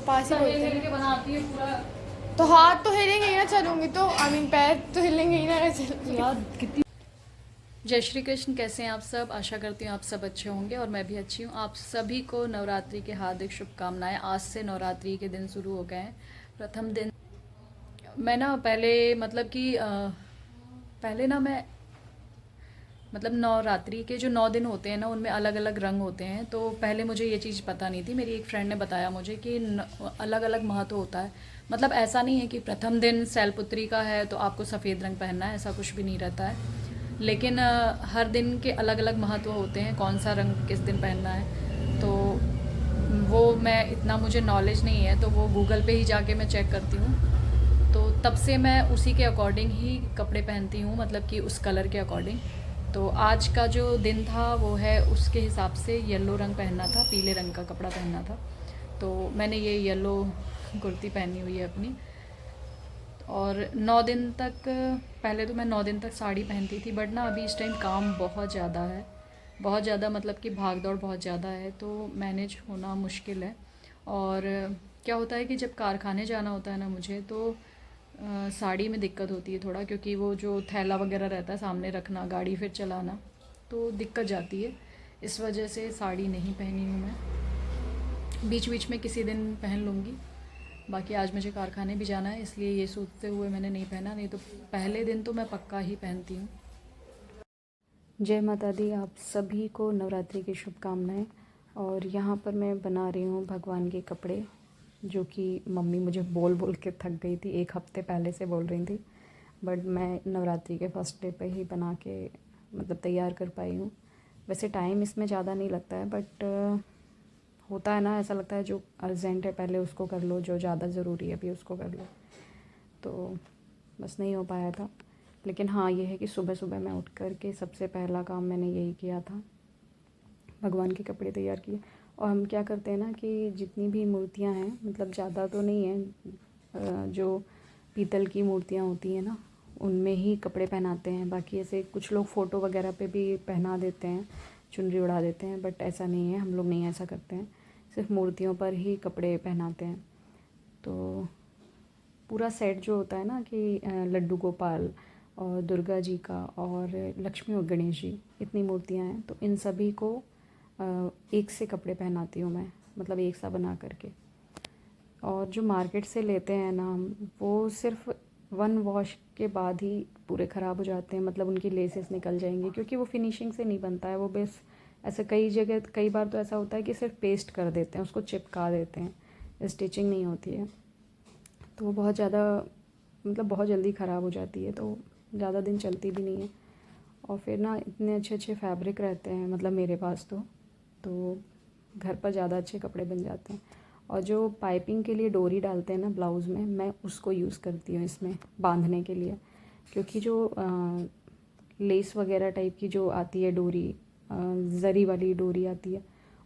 पास ही बोलते हिल हैं। के बनाती है पूरा। तो हाथ तो हिलेंगे ही ना चलूंगी तो, आई मीन पैर तो हिलेंगे ही ना अगर चलूंगी। यार कितनी। जय श्री कृष्ण, कैसे हैं आप सब? आशा करती हूँ आप सब अच्छे होंगे और मैं भी अच्छी हूँ। आप सभी को नवरात्रि के हार्दिक शुभकामनाएं। आज से नवरात्रि के दिन शुरू हो गए हैं। प्रथम दिन मैं ना पहले मतलब कि पहले ना मैं मतलब नवरात्रि के जो 9 दिन होते हैं ना, उनमें अलग अलग रंग होते हैं। तो पहले मुझे ये चीज़ पता नहीं थी, मेरी एक फ्रेंड ने बताया मुझे कि अलग अलग महत्व होता है। मतलब ऐसा नहीं है कि प्रथम दिन शैलपुत्री का है तो आपको सफ़ेद रंग पहनना है, ऐसा कुछ भी नहीं रहता है। लेकिन हर दिन के अलग अलग महत्व होते हैं, कौन सा रंग किस दिन पहनना है। तो वो मैं इतना मुझे नॉलेज नहीं है, तो वो गूगल पे ही जाके मैं चेक करती हूँ। तो तब से मैं उसी के अकॉर्डिंग ही कपड़े पहनती हूँ, मतलब कि उस कलर के अकॉर्डिंग। तो आज का जो दिन था वो है उसके हिसाब से येलो रंग पहनना था, पीले रंग का कपड़ा पहनना था। तो मैंने ये येलो कुर्ती पहनी हुई है अपनी। और 9 दिन तक, पहले तो मैं 9 दिन तक साड़ी पहनती थी, बट ना अभी इस टाइम काम बहुत ज़्यादा है, बहुत ज़्यादा, मतलब कि भाग दौड़ बहुत ज़्यादा है, तो मैनेज होना मुश्किल है। और क्या होता है कि जब कारखाने जाना होता है ना मुझे, तो साड़ी में दिक्कत होती है थोड़ा, क्योंकि वो जो थैला वगैरह रहता है सामने रखना, गाड़ी फिर चलाना, तो दिक्कत जाती है। इस वजह से साड़ी नहीं पहनी हूँ मैं, बीच बीच में किसी दिन पहन लूँगी। बाकी आज मुझे कारखाने भी जाना है, इसलिए ये सोचते हुए मैंने नहीं पहना, नहीं तो पहले दिन तो मैं पक्का ही पहनती हूँ। जय माता दी, आप सभी को नवरात्रि की शुभकामनाएं। और यहाँ पर मैं बना रही हूँ भगवान के कपड़े, जो कि मम्मी मुझे बोल बोल के थक गई थी, एक हफ्ते पहले से बोल रही थी, बट मैं नवरात्रि के फर्स्ट डे पे ही बना के मतलब तैयार कर पाई हूँ। वैसे टाइम इसमें ज़्यादा नहीं लगता है, बट होता है ना, ऐसा लगता है जो अर्जेंट है पहले उसको कर लो, जो ज़्यादा ज़रूरी है अभी उसको कर लो, तो बस नहीं हो पाया था। लेकिन हाँ, ये है कि सुबह सुबह मैं उठ कर के सबसे पहला काम मैंने यही किया था, भगवान के कपड़े तैयार किए। और हम क्या करते हैं ना कि जितनी भी मूर्तियाँ हैं, मतलब ज़्यादा तो नहीं है, जो पीतल की मूर्तियाँ होती हैं ना, उनमें ही कपड़े पहनाते हैं। बाकी ऐसे कुछ लोग फ़ोटो वगैरह पे भी पहना देते हैं, चुनरी उड़ा देते हैं, बट ऐसा नहीं है, हम लोग नहीं ऐसा करते हैं, सिर्फ मूर्तियों पर ही कपड़े पहनाते हैं। तो पूरा सेट जो होता है ना कि लड्डू गोपाल और दुर्गा जी का और लक्ष्मी और गणेश जी, इतनी मूर्तियाँ हैं, तो इन सभी को एक से कपड़े पहनाती हूँ मैं, मतलब एक सा बना करके। और जो मार्केट से लेते हैं ना हम, वो सिर्फ 1 वॉश के बाद ही पूरे ख़राब हो जाते हैं, मतलब उनकी लेसेस निकल जाएंगी, क्योंकि वो फिनिशिंग से नहीं बनता है, वो बस ऐसे कई जगह कई बार तो ऐसा होता है कि सिर्फ पेस्ट कर देते हैं, उसको चिपका देते हैं, स्टिचिंग नहीं होती है, तो वो बहुत ज़्यादा मतलब बहुत जल्दी ख़राब हो जाती है, तो ज़्यादा दिन चलती भी नहीं है। और फिर ना इतने अच्छे अच्छे फैब्रिक रहते हैं मतलब मेरे पास तो घर पर ज़्यादा अच्छे कपड़े बन जाते हैं। और जो पाइपिंग के लिए डोरी डालते हैं ना ब्लाउज़ में, मैं उसको यूज़ करती हूँ इसमें बांधने के लिए, क्योंकि जो लेस वगैरह टाइप की जो आती है डोरी, ज़री वाली डोरी आती है,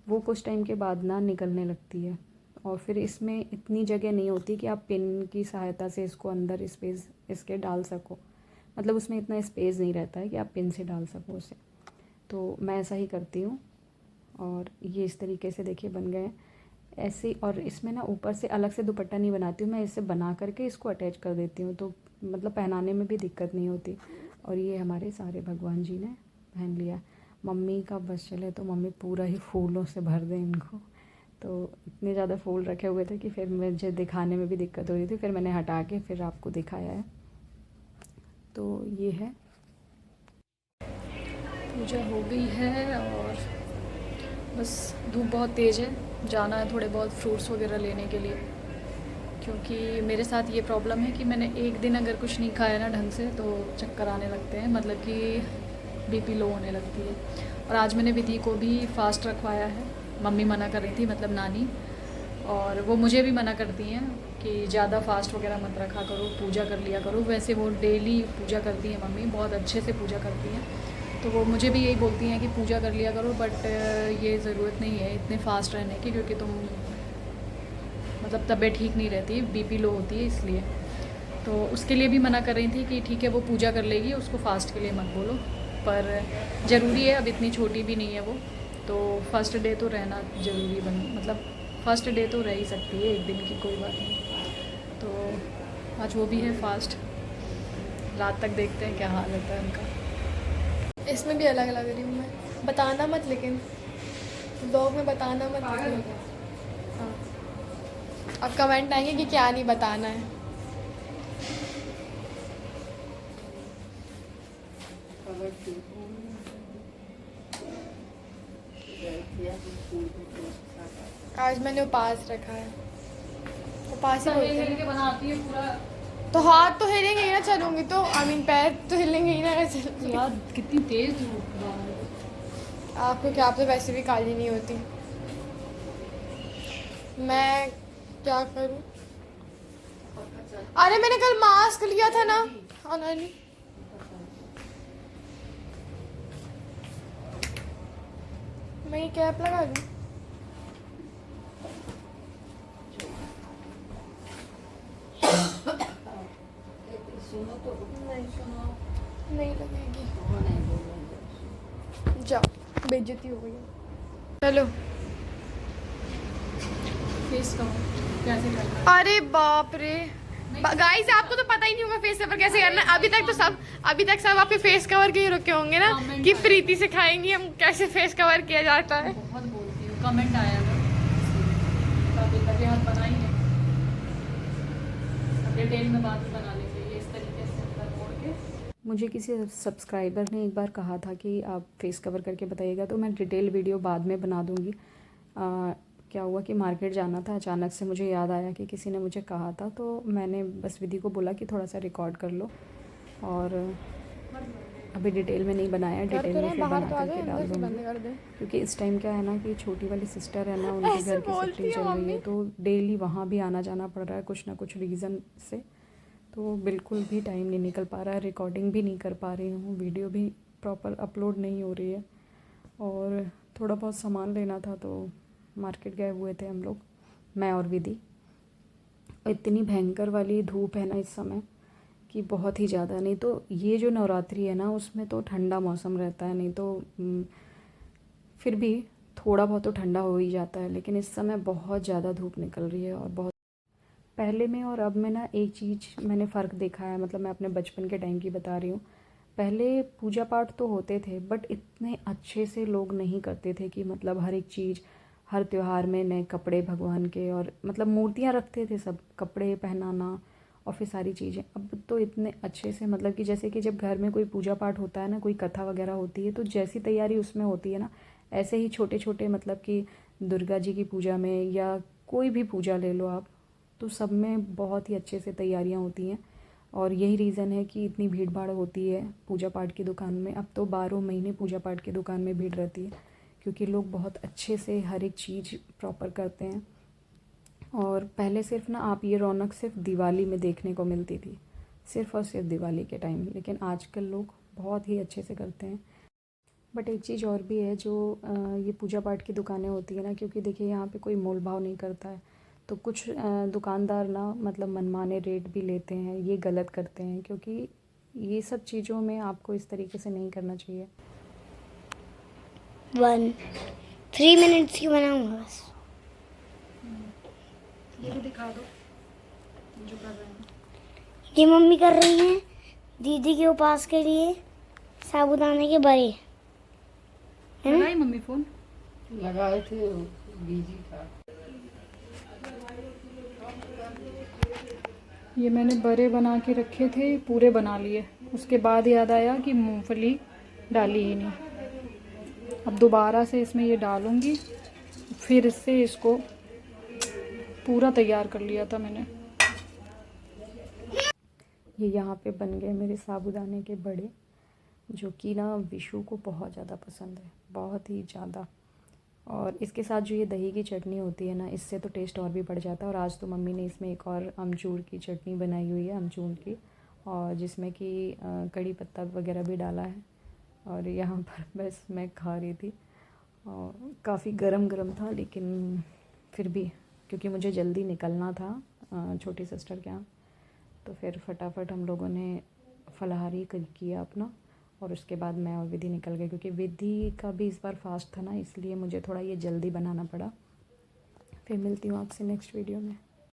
वो कुछ टाइम के बाद ना निकलने लगती है। और फिर इसमें इतनी जगह नहीं होती कि आप पिन की सहायता से इसको अंदर स्पेस इसके डाल सको, मतलब उसमें इतना स्पेस नहीं रहता है कि आप पिन से डाल सको उसे। तो मैं ऐसा ही करती हूँ। और ये इस तरीके से देखिए बन गए ऐसे। और इसमें ना ऊपर से अलग से दुपट्टा नहीं बनाती हूँ मैं, इसे बना करके इसको अटैच कर देती हूँ, तो मतलब पहनाने में भी दिक्कत नहीं होती। और ये हमारे सारे भगवान जी ने पहन लिया। मम्मी का बस चले तो मम्मी पूरा ही फूलों से भर दें इनको, तो इतने ज़्यादा फूल रखे हुए थे कि फिर मुझे दिखाने में भी दिक्कत हो रही थी, फिर मैंने हटा के फिर आपको दिखाया है। तो ये है, पूजा हो गई है और बस धूप बहुत तेज़ है, जाना है थोड़े बहुत फ्रूट्स वगैरह लेने के लिए, क्योंकि मेरे साथ ये प्रॉब्लम है कि मैंने एक दिन अगर कुछ नहीं खाया ना ढंग से तो चक्कर आने लगते हैं, मतलब कि बीपी लो होने लगती है। और आज मैंने विधि को भी फास्ट रखवाया है, मम्मी मना कर रही थी, मतलब नानी, और वो मुझे भी मना करती हैं कि ज़्यादा फास्ट वगैरह मत रखा करो, पूजा कर लिया करो। वैसे वो डेली पूजा करती हैं मम्मी, बहुत अच्छे से पूजा करती हैं, तो वो मुझे भी यही बोलती हैं कि पूजा कर लिया करो, बट ये ज़रूरत नहीं है इतने फास्ट रहने की, क्योंकि तुम मतलब तबीयत ठीक नहीं रहती, बीपी लो होती है, इसलिए। तो उसके लिए भी मना कर रही थी कि ठीक है वो पूजा कर लेगी, उसको फास्ट के लिए मत बोलो, पर ज़रूरी है, अब इतनी छोटी भी नहीं है वो, तो फर्स्ट डे तो रहना ज़रूरी मतलब फर्स्ट डे तो रह ही सकती है, एक दिन की कोई बात नहीं। तो आज वो भी है फास्ट, रात तक देखते हैं क्या हाल होता है उनका। इसमें भी अलग लग रही हूँ मैं, बताना मत, लेकिन ब्लॉग में बताना मत लेकिन। हाँ, अब कमेंट आएंगे कि क्या नहीं बताना है। आज मैंने उपास रखा है, उपास ही बोलते हैं। बनाती है पूरा। तो हाथ तो हिलेंगे ही ना चलूंगी तो, पैर तो हिलेंगे ही ना अगर चलूंगी। यार कितनी तेज धूप है। आपको क्या, आप तो वैसे भी काली नहीं होती। मैं क्या करूं? अरे मैंने कल मास्क लिया था ना। हाँ नानी, मैं ये कैप लगा लूं? नहीं लगेगी। जाओ, बेइज्जती हो गई। चलो। फेस कवर कैसे करना है? अरे बाप रे गाइस, आपको तो पता ही नहीं होगा फेस कवर कैसे करना है। अभी तक सब आपके फेस कवर के ही रुके होंगे ना, कि प्रीति सिखाएंगी हम कैसे फेस कवर किया जाता है। बहुत बोलती हूँ, कमेंट आया था तभी तक हाथ बना ही नहीं। अब डिटेल में बात बना लेंगे ये इस तरीके से अंदर मोड़ के। मुझे किसी सब्सक्राइबर ने एक बार कहा था कि आप फेस कवर करके बताइएगा, तो मैं डिटेल वीडियो बाद में बना दूँगी। क्या हुआ कि मार्केट जाना था, अचानक से मुझे याद आया कि किसी ने मुझे कहा था, तो मैंने बस विधि को बोला कि थोड़ा सा रिकॉर्ड कर लो, और अभी डिटेल में नहीं बनाया, डिटेल में फिर बना करके डाल दूँगी। क्योंकि इस टाइम क्या है ना कि छोटी वाली सिस्टर है ना, उनके घर की शिफ्टिंग चल रही है, तो डेली वहाँ भी आना जाना पड़ रहा है कुछ ना कुछ रीज़न से। तो बिल्कुल भी टाइम नहीं निकल पा रहा है, रिकॉर्डिंग भी नहीं कर पा रही हूँ, वीडियो भी प्रॉपर अपलोड नहीं हो रही है। और थोड़ा बहुत सामान लेना था तो मार्केट गए हुए थे हम लोग, मैं और विधि। इतनी भयंकर वाली धूप है ना इस समय कि बहुत ही ज़्यादा। नहीं तो ये जो नवरात्रि है ना उसमें तो ठंडा मौसम रहता है, नहीं तो फिर भी थोड़ा बहुत तो ठंडा हो ही जाता है, लेकिन इस समय बहुत ज़्यादा धूप निकल रही है। और बहुत पहले में और अब में ना एक चीज़ मैंने फ़र्क देखा है, मतलब मैं अपने बचपन के टाइम की बता रही हूँ। पहले पूजा पाठ तो होते थे, बट इतने अच्छे से लोग नहीं करते थे कि मतलब हर एक चीज़, हर त्योहार में नए कपड़े भगवान के, और मतलब मूर्तियाँ रखते थे, सब कपड़े पहनाना और फिर सारी चीज़ें। अब तो इतने अच्छे से, मतलब कि जैसे कि जब घर में कोई पूजा पाठ होता है ना, कोई कथा वगैरह होती है, तो जैसी तैयारी उसमें होती है ना, ऐसे ही छोटे छोटे, मतलब कि दुर्गा जी की पूजा में या कोई भी पूजा ले लो आप, तो सब में बहुत ही अच्छे से तैयारियां होती हैं। और यही रीज़न है कि इतनी भीड़ भाड़ होती है पूजा पाठ की दुकान में। अब तो 12 महीने पूजा पाठ की दुकान में भीड़ रहती है, क्योंकि लोग बहुत अच्छे से हर एक चीज़ प्रॉपर करते हैं। और पहले सिर्फ ना आप ये रौनक सिर्फ दिवाली में देखने को मिलती थी, सिर्फ और सिर्फ दिवाली के टाइम, लेकिन आजकल लोग बहुत ही अच्छे से करते हैं। बट एक चीज़ और भी है, जो ये पूजा पाठ की दुकानें होती है ना, क्योंकि देखिए यहाँ पे कोई मोल भाव नहीं करता है, तो कुछ दुकानदार ना मतलब मनमाने रेट भी लेते हैं, ये गलत करते हैं, क्योंकि ये सब चीज़ों में आपको इस तरीके से नहीं करना चाहिए। 3 मिनट्स की बनाऊंगा बस। ये भी दिखा दो जो कर रहे हैं। ये मम्मी कर रही हैं दीदी के उपास के लिए साबूदाने के बड़े, है ना? लगाई मम्मी फ़ोन? लगाए थे बीजी था। ये मैंने बड़े बना के रखे थे, पूरे बना लिए, उसके बाद याद आया कि मूंगफली डाली ही नहीं। अब दोबारा से इसमें ये डालूंगी, फिर से इसको पूरा तैयार कर लिया था मैंने। ये यहाँ पे बन गए मेरे साबूदाने के बड़े, जो कि ना विशु को बहुत ज़्यादा पसंद है, बहुत ही ज़्यादा। और इसके साथ जो ये दही की चटनी होती है ना, इससे तो टेस्ट और भी बढ़ जाता है। और आज तो मम्मी ने इसमें एक और अमचूर की चटनी बनाई हुई है, अमचूर की, और जिसमें कि कड़ी पत्ता वगैरह भी डाला है। और यहाँ पर बस मैं खा रही थी, और काफ़ी गरम गरम था, लेकिन फिर भी क्योंकि मुझे जल्दी निकलना था छोटी सिस्टर के यहाँ, तो फिर फटाफट हम लोगों ने फलाहारी किया अपना, और उसके बाद मैं और विधि निकल गए, क्योंकि विधि का भी इस बार फास्ट था ना, इसलिए मुझे थोड़ा ये जल्दी बनाना पड़ा। फिर मिलती हूँ आपसे नेक्स्ट वीडियो में।